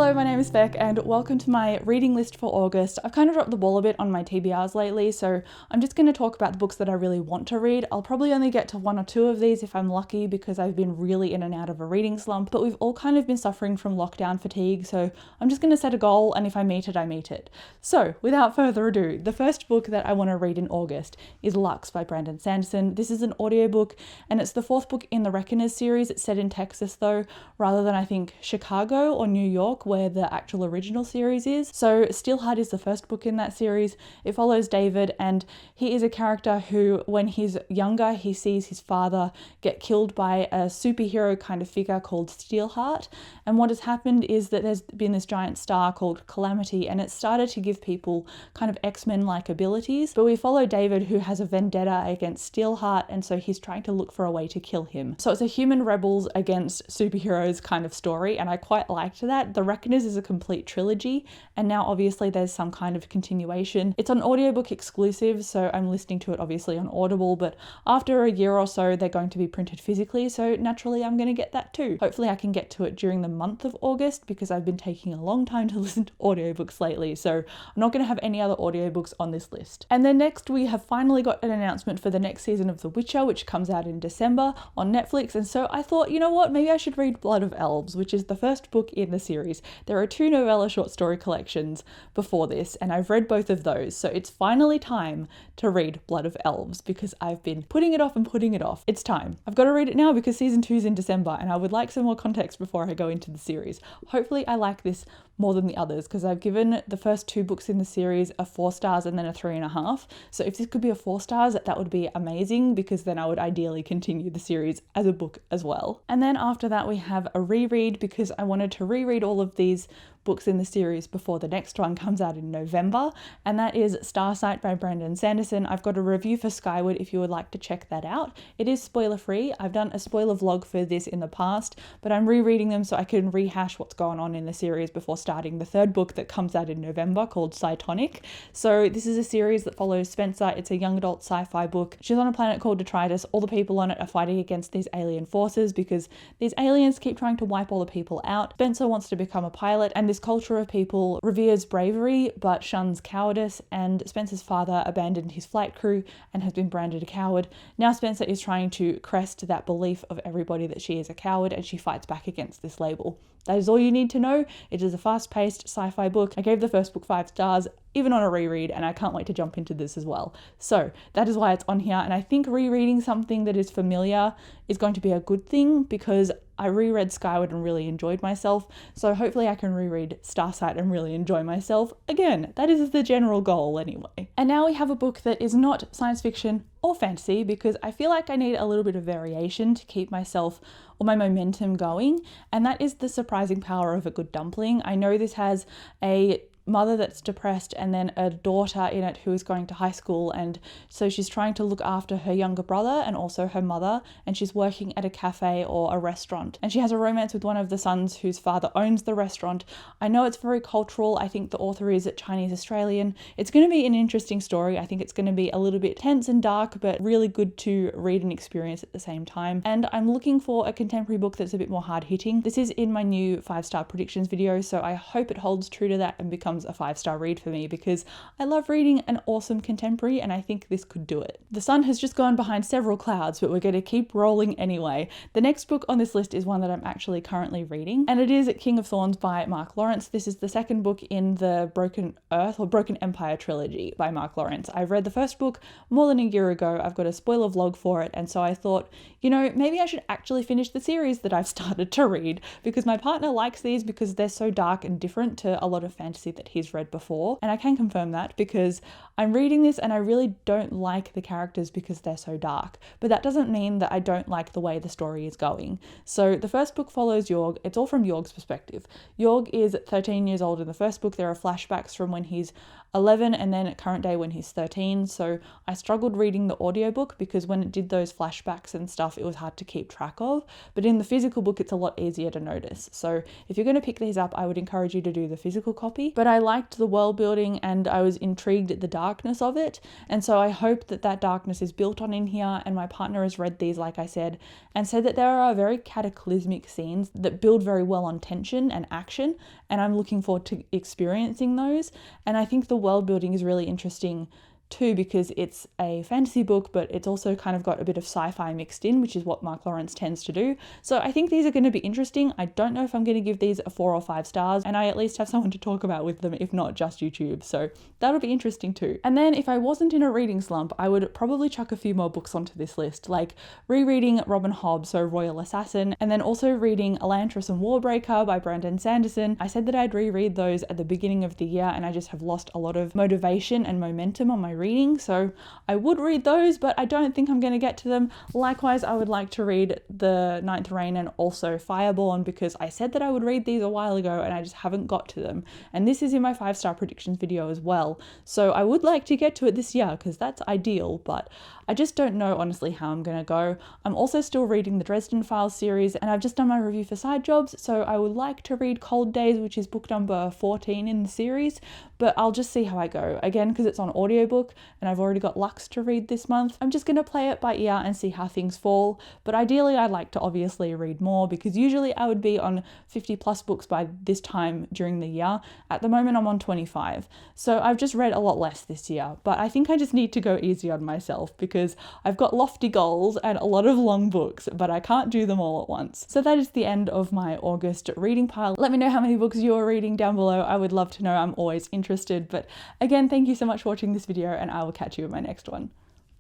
Hello, my name is Beck and welcome to my reading list for August. I've kind of dropped the ball a bit on my TBRs lately, so I'm just going to talk about the books that I really want to read. I'll probably only get to one or two of these if I'm lucky because I've been really in and out of a reading slump, but we've all kind of been suffering from lockdown fatigue, so I'm just going to set a goal and if I meet it, I meet it. So without further ado, the first book that I want to read in August is Lux by Brandon Sanderson. This is an audiobook and it's the fourth book in the Reckoners series. It's set in Texas though, rather than I think Chicago or New York where the actual original series is. So Steelheart is the first book in that series. It follows David and he is a character who when he's younger he sees his father get killed by a superhero kind of figure called Steelheart, and what has happened is that there's been this giant star called Calamity and it started to give people kind of X-Men like abilities, but we follow David who has a vendetta against Steelheart and so he's trying to look for a way to kill him. So it's a human rebels against superheroes kind of story and I quite liked that. The Reckoners is a complete trilogy and now obviously there's some kind of continuation. It's an audiobook exclusive, so I'm listening to it obviously on Audible, but after a year or so they're going to be printed physically, so naturally I'm going to get that too. Hopefully I can get to it during the month of August because I've been taking a long time to listen to audiobooks lately, so I'm not going to have any other audiobooks on this list. And then next we have finally got an announcement for the next season of The Witcher, which comes out in December on Netflix, and so I thought, you know what, maybe I should read Blood of Elves, which is the first book in the series. There are two novella short story collections before this and I've read both of those, so it's finally time to read Blood of Elves because I've been putting it off and putting it off. It's time. I've got to read it now because season 2 is in December and I would like some more context before I go into the series. Hopefully I like this more than the others because I've given the first two books in the series a 4 stars and then a 3.5. So if this could be a 4 stars, that would be amazing because then I would ideally continue the series as a book as well. And then after that we have a reread because I wanted to reread all of these books in the series before the next one comes out in November, and that is Starsight by Brandon Sanderson. I've got a review for Skyward if you would like to check that out. It is spoiler free. I've done a spoiler vlog for this in the past, but I'm rereading them so I can rehash what's going on in the series before starting the third book that comes out in November called Cytonic. So this is a series that follows Spencer. It's a young adult sci-fi book. She's on a planet called Detritus. All the people on it are fighting against these alien forces because these aliens keep trying to wipe all the people out. Spencer wants to become a pilot and this culture of people reveres bravery but shuns cowardice, and Spencer's father abandoned his flight crew and has been branded a coward. Now Spencer is trying to crest that belief of everybody that she is a coward and she fights back against this label. That is all you need to know. It is a fast-paced sci-fi book. I gave the first book 5 stars, even on a reread, and I can't wait to jump into this as well. So that is why it's on here, and I think rereading something that is familiar is going to be a good thing because I reread Skyward and really enjoyed myself, so hopefully I can reread Starsight and really enjoy myself again. That is the general goal anyway. And now we have a book that is not science fiction or fantasy because I feel like I need a little bit of variation to keep myself or my momentum going, and that is The Surprising Power of a Good Dumpling. I know this has a mother that's depressed and then a daughter in it who is going to high school, and so she's trying to look after her younger brother and also her mother, and she's working at a cafe or a restaurant and she has a romance with one of the sons whose father owns the restaurant. I know it's very cultural. I think the author is Chinese Australian. It's going to be an interesting story. I think it's going to be a little bit tense and dark but really good to read and experience at the same time, and I'm looking for a contemporary book that's a bit more hard-hitting. This is in my new 5-star predictions video, so I hope it holds true to that and becomes a 5-star read for me because I love reading an awesome contemporary and I think this could do it. The sun has just gone behind several clouds, but we're going to keep rolling anyway. The next book on this list is one that I'm actually currently reading, and it is King of Thorns by Mark Lawrence. This is the second book in the Broken Earth or Broken Empire trilogy by Mark Lawrence. I've read the first book more than a year ago. I've got a spoiler vlog for it, and so I thought, you know, maybe I should actually finish the series that I've started to read because my partner likes these because they're so dark and different to a lot of fantasy that he's read before, and I can confirm that because I'm reading this and I really don't like the characters because they're so dark, but that doesn't mean that I don't like the way the story is going. So the first book follows Jorg. It's all from Jorg's perspective. Jorg is 13 years old in the first book. There are flashbacks from when he's 11 and then at current day when he's 13. So I struggled reading the audiobook because when it did those flashbacks and stuff, it was hard to keep track of. But in the physical book, it's a lot easier to notice. So if you're going to pick these up, I would encourage you to do the physical copy. But I liked the world building and I was intrigued at the darkness of it. And so I hope that that darkness is built on in here. And my partner has read these, like I said, and said that there are very cataclysmic scenes that build very well on tension and action. And I'm looking forward to experiencing those. And I think the world building is really interesting too, because it's a fantasy book, but it's also kind of got a bit of sci-fi mixed in, which is what Mark Lawrence tends to do. So I think these are going to be interesting. I don't know if I'm going to give these a 4 or 5 stars, and I at least have someone to talk about with them, if not just YouTube. So that'll be interesting too. And then if I wasn't in a reading slump, I would probably chuck a few more books onto this list, like rereading Robin Hobb, so Royal Assassin, and then also reading Elantris and Warbreaker by Brandon Sanderson. I said that I'd reread those at the beginning of the year, and I just have lost a lot of motivation and momentum on my reading, so I would read those, but I don't think I'm going to get to them. Likewise, I would like to read The Ninth Reign and also Fireborn, because I said that I would read these a while ago and I just haven't got to them, and this is in my 5-star predictions video as well, so I would like to get to it this year because that's ideal, but I just don't know honestly how I'm going to go. I'm also still reading the Dresden Files series, and I've just done my review for Side Jobs, so I would like to read Cold Days, which is book number 14 in the series, but I'll just see how I go. Again, because it's on audiobook and I've already got Lux to read this month, I'm just going to play it by ear and see how things fall. But ideally, I'd like to obviously read more, because usually I would be on 50 plus books by this time during the year. At the moment, I'm on 25. So I've just read a lot less this year, but I think I just need to go easy on myself because I've got lofty goals and a lot of long books, but I can't do them all at once. So that is the end of my August reading pile. Let me know how many books you're reading down below. I would love to know. I'm always interested. But again, thank you so much for watching this video, and I will catch you in my next one.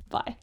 Bye.